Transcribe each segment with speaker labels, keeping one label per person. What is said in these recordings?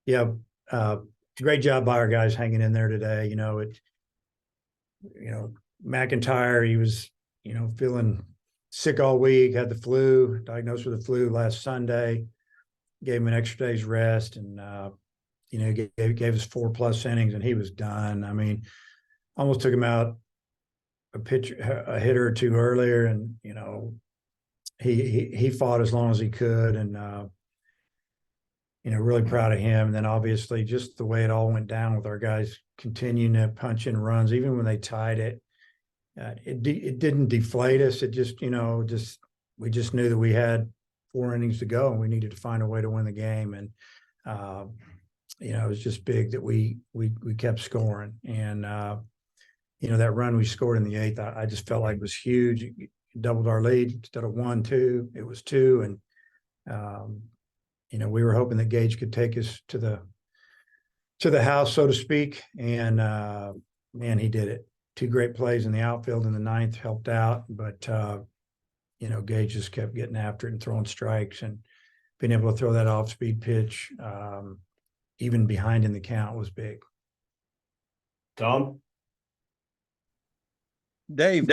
Speaker 1: Yeah, great job by our guys hanging in there today. McIntyre, he was, feeling sick all week, had the flu, diagnosed with the flu last Sunday, gave him an extra day's rest, and gave us 4+ innings, and he was done. I mean, almost took him out a hitter or two earlier, and he fought as long as he could, and really proud of him. And then obviously just the way it all went down with our guys continuing to punch in runs, even when they tied it. It didn't deflate us. It just, we just knew that we had 4 innings to go and we needed to find a way to win the game. And, it was just big that we kept scoring. And, that run we scored in the 8th, I just felt like it was huge. It doubled our lead. Instead of 1-2, it was 2. And, we were hoping that Gage could take us to the house, so to speak. And, man, he did it. 2 great plays in the outfield in the 9th helped out, but Gage just kept getting after it and throwing strikes, and being able to throw that off-speed pitch, even behind in the count, was big.
Speaker 2: Tom?
Speaker 3: Dave,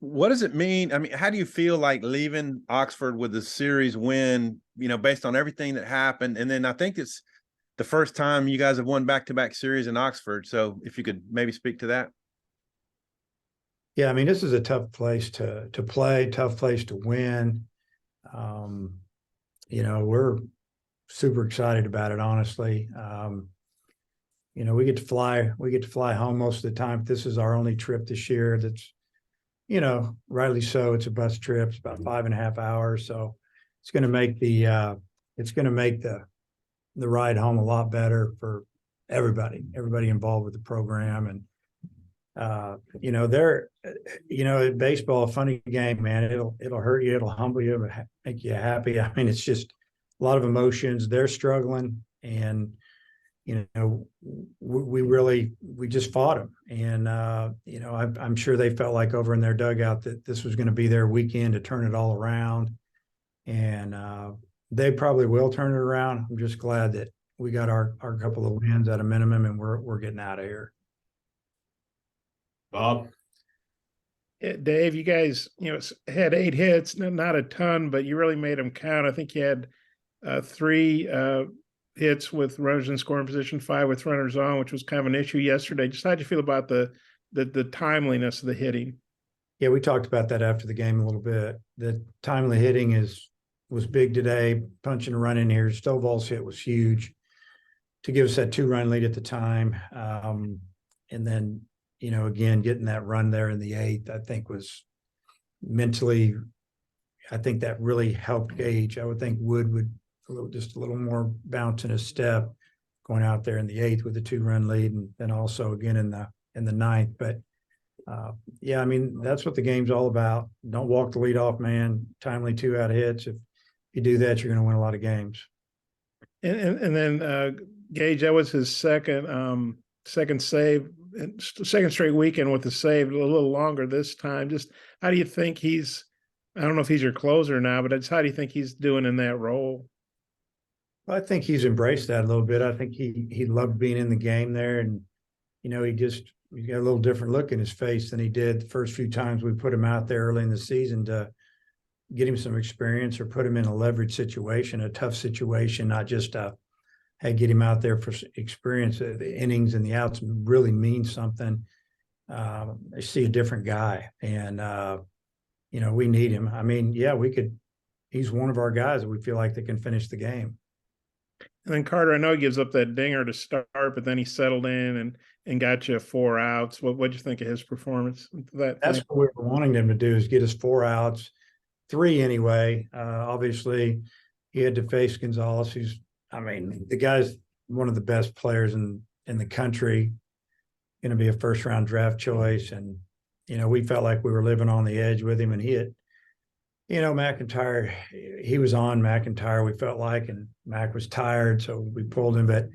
Speaker 3: what does it mean? I mean, how do you feel like leaving Oxford with the series win, based on everything that happened? And then I think it's the first time you guys have won back-to-back series in Oxford. So if you could maybe speak to that.
Speaker 1: Yeah, I mean, this is a tough place to play, tough place to win. We're super excited about it, honestly. We get to fly home most of the time. This is our only trip this year. That's, rightly so. It's a bus trip. It's about 5.5 hours. So it's going to make the ride home a lot better for everybody involved with the program. And, baseball, a funny game, man. It'll hurt you. It'll humble you, make you happy. I mean, it's just a lot of emotions. They're struggling, and, we just fought them. And, I'm sure they felt like over in their dugout that this was going to be their weekend to turn it all around. And, they probably will turn it around. I'm just glad that we got our couple of wins at a minimum, and we're getting out of here.
Speaker 2: Bob?
Speaker 4: Dave, you guys, had 8 hits, not a ton, but you really made them count. I think you had 3 hits with runners in scoring position, 5 with runners on, which was kind of an issue yesterday. Just how'd you feel about the timeliness of the hitting?
Speaker 1: Yeah, we talked about that after the game a little bit. The timely hitting was big today. Punching a run in here. Stovall's hit was huge to give us that 2-run lead at the time. And then, again, getting that run there in the 8th, I think was mentally, I think that really helped Gage. I would think Wood would just a little more bounce in his step going out there in the 8th with a 2-run lead, and then also again in the 9th. But yeah, I mean, that's what the game's all about. Don't walk the leadoff man. Timely 2-out hits. If you do that, you're going to win a lot of games.
Speaker 4: And then Gage, that was his second save, second straight weekend with the save, a little longer this time. Just how do you think I don't know if he's your closer now, but how do you think he's doing in that role?
Speaker 1: Well, I think he's embraced that a little bit. I think he loved being in the game there, and he's got a little different look in his face than he did the first few times we put him out there early in the season to get him some experience or put him in a leverage situation, a tough situation, not just hey, get him out there for experience. The innings and the outs really mean something. I see a different guy, and we need him. I mean, yeah, he's one of our guys that we feel like that can finish the game.
Speaker 4: And then Carter, I know he gives up that dinger to start, but then he settled in and got you 4 outs. What'd you think of his performance?
Speaker 1: That's what we were wanting him to do, is get us 4 outs, 3 anyway. Obviously, he had to face Gonzalez, the guy's one of the best players in the country, going to be a first-round draft choice. And, we felt like we were living on the edge with him, and he had, McIntyre, he was on McIntyre, we felt like, and Mac was tired, so we pulled him. But,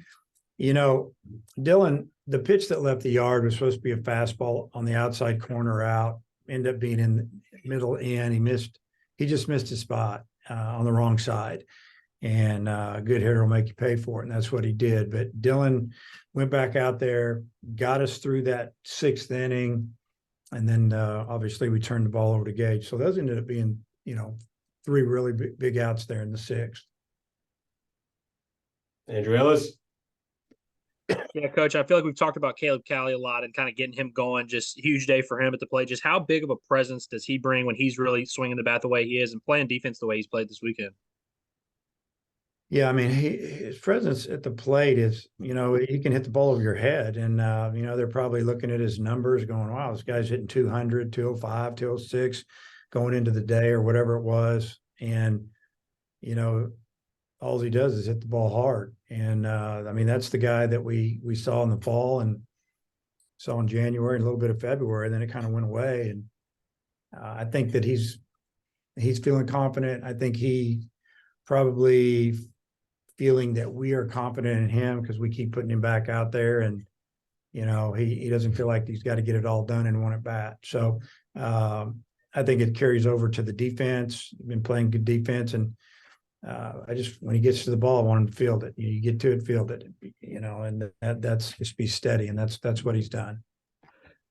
Speaker 1: Dylan, the pitch that left the yard was supposed to be a fastball on the outside corner out, ended up being in the middle in. He just missed his spot on the wrong side. and a good hitter will make you pay for it. And that's what he did. But Dylan went back out there, got us through that 6th inning. And then obviously we turned the ball over to Gage. So those ended up being, 3 really big outs there in the 6th.
Speaker 2: Andrew Ellis.
Speaker 5: Yeah, Coach, I feel like we've talked about Caleb Cali a lot and kind of getting him going. Just huge day for him at the plate. Just how big of a presence does he bring when he's really swinging the bat the way he is and playing defense the way he's played this weekend?
Speaker 1: Yeah, I mean, his presence at the plate is, he can hit the ball over your head. And, they're probably looking at his numbers going, wow, this guy's hitting 200, 205, 206 going into the day or whatever it was. And, all he does is hit the ball hard. And, that's the guy that we saw in the fall and saw in January and a little bit of February. And then it kind of went away. And I think that he's feeling confident. I think he probably feeling that we are confident in him because we keep putting him back out there, and he doesn't feel like he's got to get it all done in one at bat. So I think it carries over to the defense. Been playing good defense, and when he gets to the ball, I want him to field it. You get to it, field it, and that's just be steady, and that's what he's done.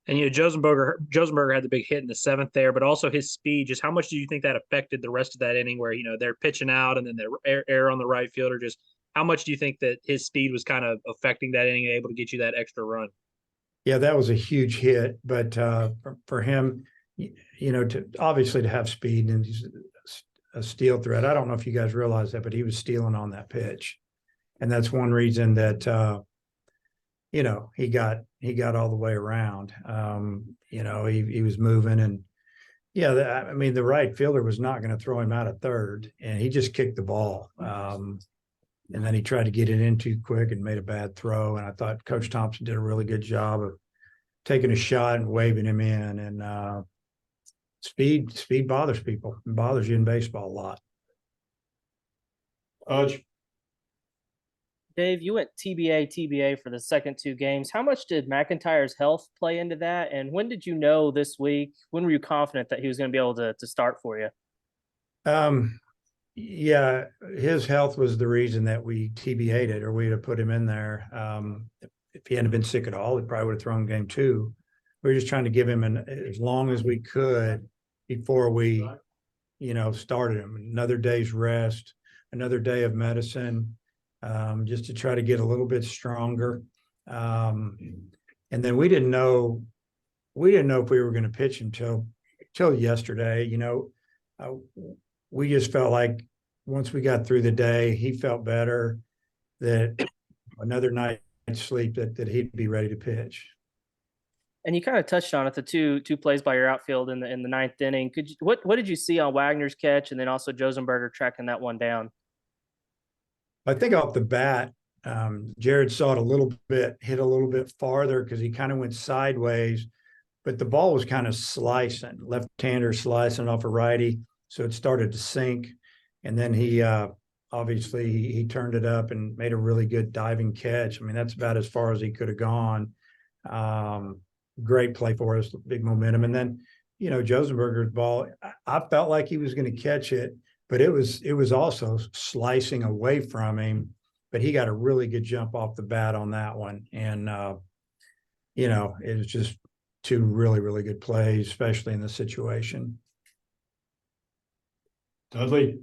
Speaker 5: And Josenberger had the big hit in the 7th there, but also his speed. Just how much do you think that affected the rest of that inning, where they're pitching out and then they're air on the right fielder? Just how much do you think that his speed was kind of affecting that inning, able to get you that extra run?
Speaker 1: Yeah, that was a huge hit, but for him, to have speed, and he's a steal threat. I don't know if you guys realize that, but he was stealing on that pitch, and that's one reason that he got all the way around. He was moving, and the right fielder was not going to throw him out at third, and he just kicked the ball. And then he tried to get it in too quick and made a bad throw. And I thought Coach Thompson did a really good job of taking a shot and waving him in. And speed bothers people. It bothers you in baseball a lot.
Speaker 2: Coach.
Speaker 6: Dave, you went TBA for the second 2 games. How much did McIntyre's health play into that? And when did you know this week? When were you confident that he was going to be able to start for you?
Speaker 1: Yeah, his health was the reason that we TBA'd it, or we'd have put him in there. If he hadn't been sick at all, he probably would have thrown game 2. We were just trying to give him as long as we could before we, started him. Another day's rest, another day of medicine, just to try to get a little bit stronger. And then we didn't know if we were going to pitch him till yesterday. We just felt like once we got through the day, he felt better, that another night's sleep that he'd be ready to pitch.
Speaker 6: And you kind of touched on it, the two plays by your outfield in the 9th inning. What did you see on Wagner's catch, and then also Josenberger tracking that one down?
Speaker 1: I think off the bat, Jared saw it a little bit, hit a little bit farther because he kind of went sideways, but the ball was kind of slicing, left-hander slicing off a righty. So it started to sink, and then he obviously he turned it up and made a really good diving catch. That's about as far as he could have gone. Great play for us, big momentum. And then, Josenberger's ball, I felt like he was going to catch it, but it was also slicing away from him. But he got a really good jump off the bat on that one, and it was just 2 really, really good plays, especially in the situation.
Speaker 2: Dudley.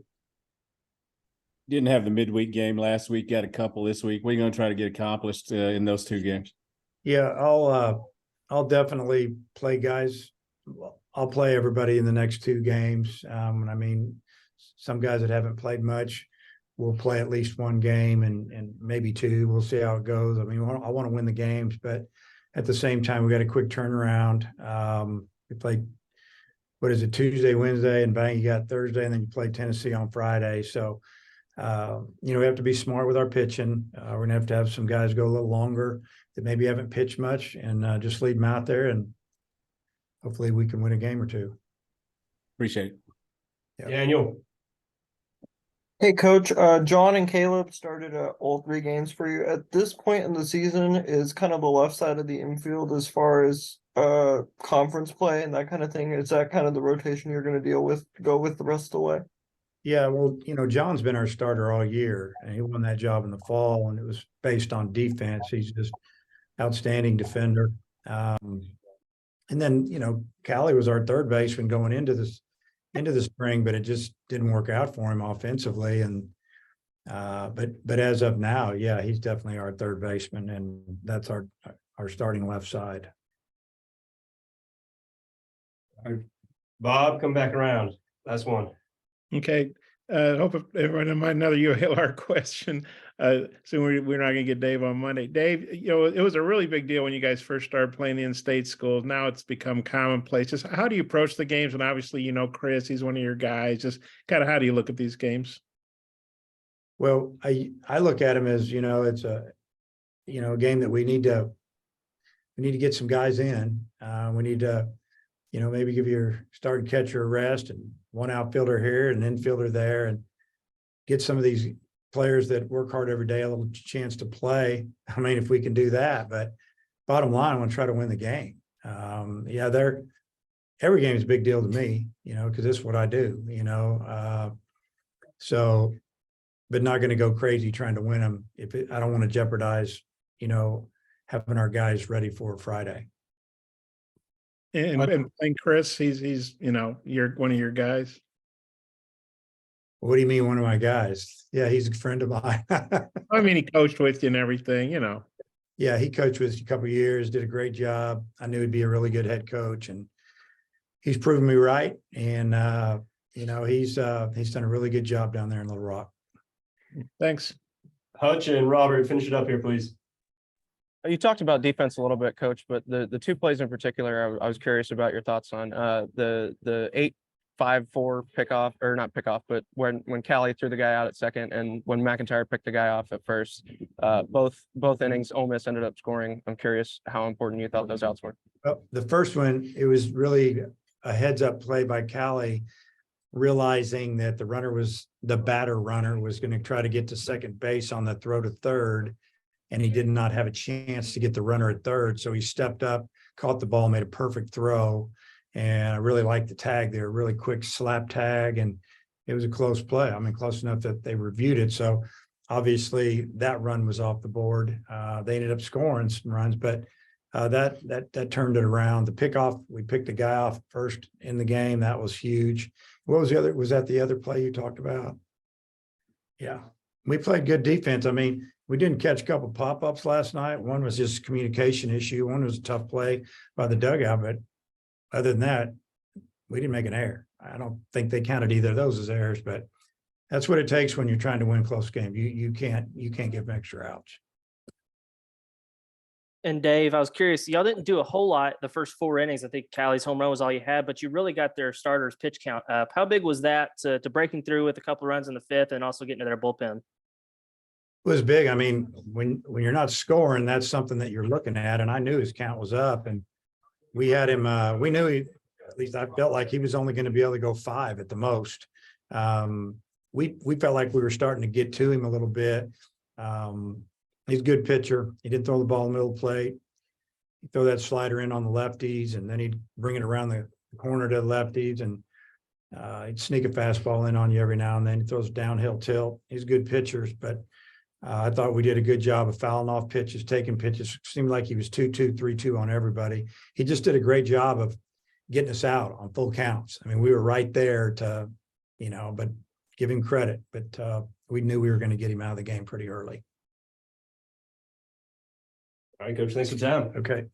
Speaker 7: Didn't have the midweek game last week. Got a couple this week. What are you going to try to get accomplished in those 2 games?
Speaker 1: Yeah, I'll definitely play guys. I'll play everybody in the next 2 games. Some guys that haven't played much will play at least 1 game and maybe 2. We'll see how it goes. I want to win the games, but at the same time, we got a quick turnaround. We played, Tuesday, Wednesday, and bang, you got Thursday, and then you play Tennessee on Friday. So, we have to be smart with our pitching. We're going to have some guys go a little longer that maybe haven't pitched much, and just leave them out there, and hopefully we can win a game or 2.
Speaker 7: Appreciate it.
Speaker 1: Yeah.
Speaker 2: Daniel.
Speaker 8: Hey, Coach. John and Caleb started all 3 games for you. At this point in the season, is kind of the left side of the infield as far as conference play and that kind of thing? Is that kind of the rotation you're going to go with the rest of the way?
Speaker 1: Yeah, well, John's been our starter all year, and he won that job in the fall, and it was based on defense. He's just outstanding defender. And then, Callie was our third baseman going into the spring, but it just didn't work out for him offensively. And but as of now, yeah, he's definitely our third baseman, and that's our starting left side.
Speaker 2: Bob, come back around. Last one.
Speaker 4: Okay. Hope everyone don't mind another UALR question. So we're not going to get Dave on Monday. Dave, it was a really big deal when you guys first started playing the in-state schools. Now it's become commonplace. Just how do you approach the games? And obviously, Chris, he's one of your guys. Just kind of how do you look at these games?
Speaker 1: Well, I look at him as, it's a game that we need to get some guys in. We need to, maybe give your starting catcher a rest and one outfielder here and infielder there, and get some of these players that work hard every day a little chance to play. I mean, if we can do that, but bottom line, I want to try to win the game. Every game is a big deal to me, because this is what I do, so, but not going to go crazy trying to win them I don't want to jeopardize, having our guys ready for Friday.
Speaker 4: And Chris, he's you're one of your guys.
Speaker 1: What do you mean, one of my guys? Yeah, he's a friend of mine.
Speaker 4: I mean, he coached with you and everything,
Speaker 1: Yeah, he coached with us a couple of years, did a great job. I knew he'd be a really good head coach, and he's proven me right. And he's done a really good job down there in Little Rock.
Speaker 4: Thanks.
Speaker 2: Hutch and Robert, finish it up here, please.
Speaker 6: You talked about defense a little bit, Coach, but the two plays in particular, I was curious about your thoughts on the 8-5-4 pickoff, or not pickoff, but when Callie threw the guy out at second and when McIntyre picked the guy off at first. Both innings, Ole Miss ended up scoring. I'm curious how important you thought those outs were.
Speaker 1: Well, the first one, it was really a heads-up play by Callie, realizing that the batter runner was going to try to get to second base on the throw to third, and he did not have a chance to get the runner at third. So he stepped up, caught the ball, made a perfect throw. And I really liked the tag there, really quick slap tag. And it was a close play. I mean, close enough that they reviewed it. So obviously that run was off the board. They ended up scoring some runs, but that turned it around. The pickoff, we picked a guy off first in the game. That was huge. What was the other? Was that the other play you talked about? Yeah, we played good defense. I mean, we didn't catch a couple pop-ups last night. One was just a communication issue. One was a tough play by the dugout, but other than that, we didn't make an error. I don't think they counted either of those as errors, but that's what it takes when you're trying to win a close game. You can't give extra outs.
Speaker 6: And Dave, I was curious, y'all didn't do a whole lot the first 4 innings. I think Callie's home run was all you had, but you really got their starters pitch count up. How big was that to breaking through with a couple of runs in the 5th and also getting to their bullpen?
Speaker 1: It was big. I mean, when you're not scoring, that's something that you're looking at. And I knew his count was up, and we had him. We knew at least I felt like he was only going to be able to go 5 at the most. We felt like we were starting to get to him a little bit. He's a good pitcher. He didn't throw the ball in the middle of the plate. He'd throw that slider in on the lefties, and then he'd bring it around the corner to the lefties, and he'd sneak a fastball in on you every now and then. He throws a downhill tilt. He's good pitchers, but I thought we did a good job of fouling off pitches, taking pitches. Seemed like he was 2-2, 3-2 on everybody. He just did a great job of getting us out on full counts. I mean, we were right there to, but give him credit. But we knew we were going to get him out of the game pretty early.
Speaker 2: All right, Coach, thanks for your time.
Speaker 1: Okay.